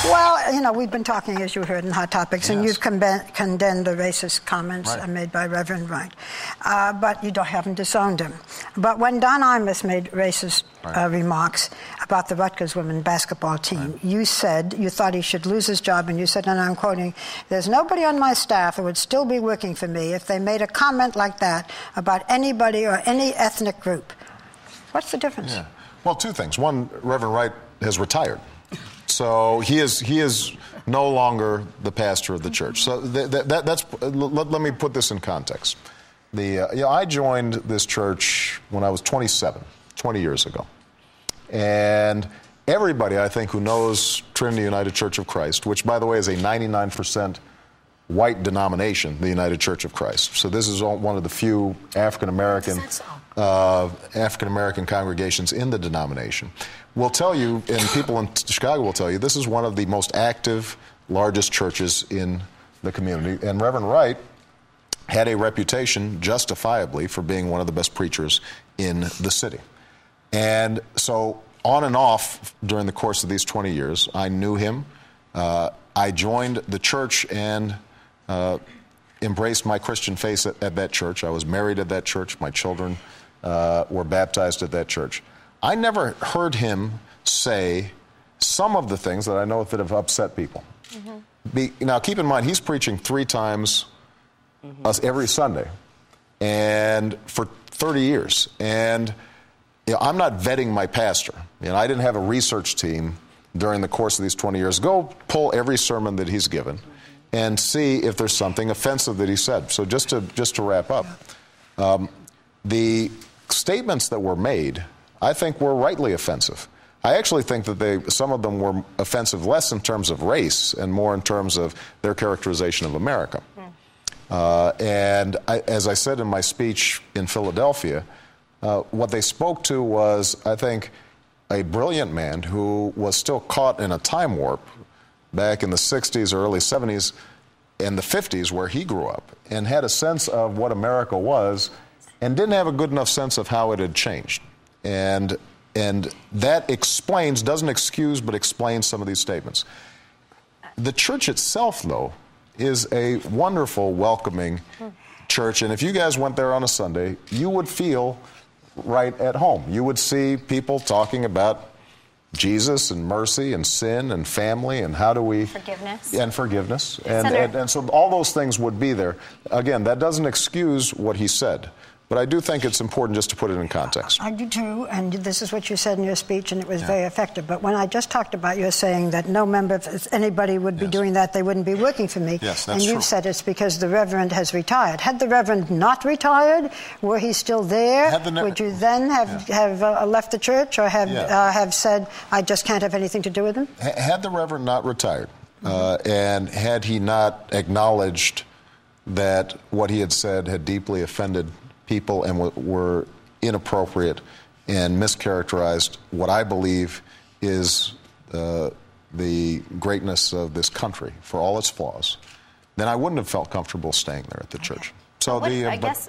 Well, you know, we've been talking, as you heard, in Hot Topics, and you've condemned the racist comments made by Reverend Wright. But you haven't disowned him. But when Don Imus made racist remarks about the Rutgers women basketball team, you said you thought he should lose his job, and you said, and I'm quoting, "There's nobody on my staff who would still be working for me if they made a comment like that about anybody or any ethnic group." What's the difference? Yeah. Well, two things. One, Reverend Wright has retired. So he is no longer the pastor of the church. So let me put this in context. I joined this church when I was 27, 20 years ago. And everybody, I think, who knows Trinity United Church of Christ, which, by the way, is a 99% white denomination, the United Church of Christ. So this is one of the few African-American congregations in the denomination. Will tell you, and people in Chicago will tell you, this is one of the most active, largest churches in the community. And Reverend Wright had a reputation, justifiably, for being one of the best preachers in the city. And so, on and off, during the course of these 20 years, I knew him. I joined the church and embraced my Christian faith at that church. I was married at that church. My children were baptized at that church. I never heard him say some of the things that I know that have upset people. Now, keep in mind, he's preaching 3 times every Sunday, and for 30 years. And I'm not vetting my pastor. I didn't have a research team during the course of these 20 years. Go pull every sermon that he's given and see if there's something offensive that he said. So just to wrap up, the statements that were made, I think, were rightly offensive. I actually think that some of them were offensive less in terms of race and more in terms of their characterization of America. And as I said in my speech in Philadelphia, what they spoke to was, I think, a brilliant man who was still caught in a time warp back in the 60s or early 70s and the 50s where he grew up and had a sense of what America was and didn't have a good enough sense of how it had changed. And that explains, doesn't excuse, but explains some of these statements. The church itself, though, is a wonderful, welcoming church. And if you guys went there on a Sunday, you would feel right at home. You would see people talking about Jesus and mercy and sin and family and how do we... Forgiveness. And forgiveness. And so all those things would be there. Again, that doesn't excuse what he said. But I do think it's important just to put it in context. I do too, and this is what you said in your speech, and it was very effective. But when I just talked about you saying that no member, if anybody would be doing that, they wouldn't be working for me. Yes, that's and true. you've said it's because the Reverend has retired. Had the Reverend not retired, were he still there, would you then have left the church or have said, I just can't have anything to do with him? Had the Reverend not retired, and had he not acknowledged that what he had said had deeply offended people and were inappropriate and mischaracterized what I believe is the greatness of this country for all its flaws, then I wouldn't have felt comfortable staying there at the church. So I guess